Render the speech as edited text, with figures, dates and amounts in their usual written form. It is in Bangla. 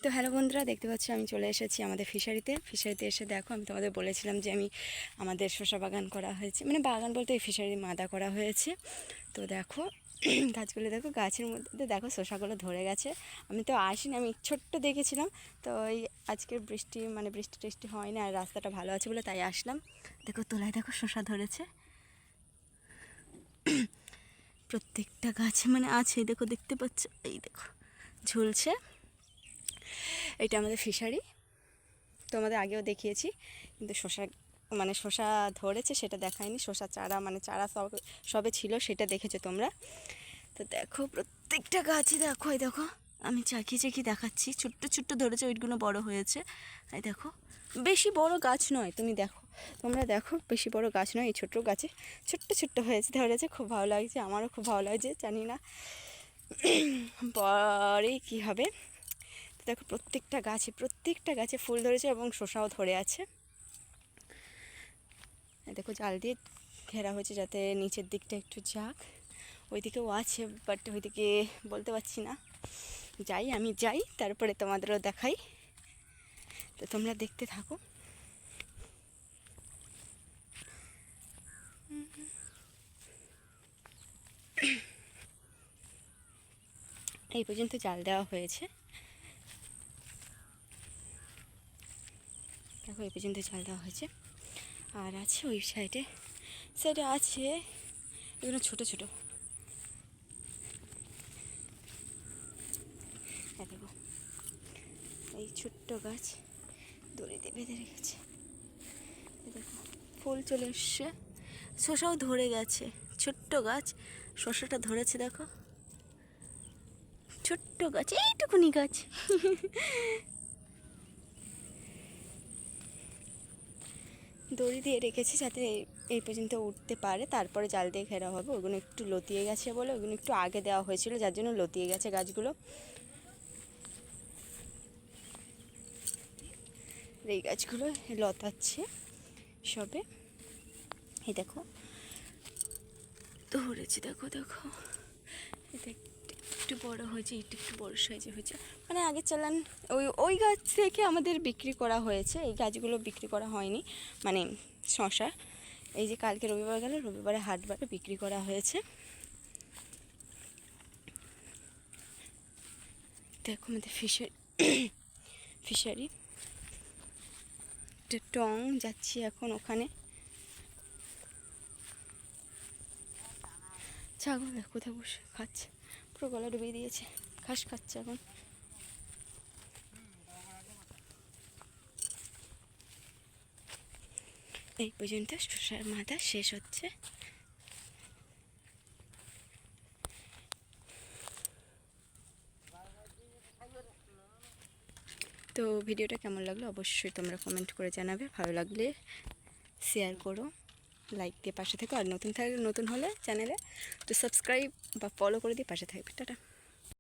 তো হ্যালো বন্ধুরা, দেখতে পাচ্ছি আমি চলে এসেছি আমাদের ফিশারিতে এসে দেখো, আমি তোমাদের বলেছিলাম যে আমি আমাদের শসা বাগান করা হয়েছে, মানে বাগান বলতে এই ফিশারি মাদা করা হয়েছে। তো দেখো গাছগুলো, দেখো গাছের মধ্যে দেখো শসাগুলো ধরে গেছে। আমি তো আসিনি, আমি ছোট্ট দেখেছিলাম। তো এই আজকের বৃষ্টি টিষ্টি হয় না, আর রাস্তাটা ভালো আছে বলে তাই আসলাম। দেখো তোলায় দেখো শসা ধরেছে প্রত্যেকটা গাছে, মানে আছে, দেখো দেখতে পাচ্ছ, এই দেখো ঝুলছে। এটা আমাদের ফিশারি, তোমাদের আগেও দেখিয়েছি, কিন্তু শসা ধরেছে সেটা দেখায়নি। শসা চারা, মানে চারা সবে ছিল, সেটা দেখেছো তোমরা। তো দেখো প্রত্যেকটা গাছে দেখো, এই দেখো আমি চাকিয়ে দেখাচ্ছি, ছোট্ট ছোট্ট ধরেছে, ওইগুলো বড় হয়েছে। এই দেখো বেশি বড় গাছ নয়, তোমরা দেখো বেশি বড় গাছ নয়, এই ছোট্ট গাছে ছোট্ট ছোট্ট হয়েছে, ধরেছে। খুব ভালো লাগছে, আমারও খুব ভালো লাগছে, জানি না পরে কী হবে। দেখো প্রত্যেকটা গাছে ফুল ধরেছে এবং শসাও ধরে আছে। দেখো জাল দিয়ে ঘেরা হয়েছে যাতে নিচের দিকটা একটু যাক। ওইদিকেও আছে, বাট ওইদিকে বলতে পারছি না। আমি যাই, তারপরে তোমাদেরও দেখাই। তো তোমরা দেখতে থাকো। এই পর্যন্ত জাল দেওয়া হয়েছে, দেখো এই পর্যন্ত জাল দেওয়া হয়েছে। আর আছে ওই সাইডে আছে এগুলো ছোট ছোট, দেখো এই ছোট্ট গাছ দড়ি দিয়ে বেঁধে রেখেছে। দেখো ফুল চলে এসছে, শসাও ধরে গেছে। ছোট্ট গাছ, শসাটা ধরেছে, দেখো ছোট্ট গাছ, এইটুকুনি গাছ। দড়ি দিয়ে রেখেছি যাতে এই পর্যন্ত উঠতে পারে, তারপরে জাল দিয়ে ঘেরা হবে। ওগুলো একটু লতিয়ে গেছে বলে, ওগুলো একটু আগে দেওয়া হয়েছিল, যার জন্য লতিয়ে গেছে গাছগুলো। এই গাছগুলো লতাচ্ছে সবে, এই দেখো ধরেছে, দেখো দেখো এটা একটু বড় হয়েছে, একটু বড় সাইজে হয়েছে। মানে আগে চালান ওই গাছ থেকে আমাদের বিক্রি করা হয়েছে, এই গাছগুলো বিক্রি করা হয়নি, মানে শসা। এই যে কালকে রবিবার গেল, রবিবারে হাটবারে বিক্রি করা হয়েছে। দেখো আমাদের ফিশারি টং যাচ্ছি এখন ওখানে। ছাগল কোথায় বসে খাচ্ছে, পুরো গলা ডুবিয়ে দিয়েছে, ঘাস খাচ্ছে এখন। এই পর্যন্ত শসার মাথা শেষ হচ্ছে। তো ভিডিওটা কেমন লাগলো অবশ্যই তোমরা কমেন্ট করে জানাবে। ভালো লাগলে শেয়ার করো, লাইক দিয়ে পাশে থেকো। আর নতুন হলে চ্যানেলে তো সাবস্ক্রাইব বা ফলো করে দিয়ে পাশে থাকবে। টাটা।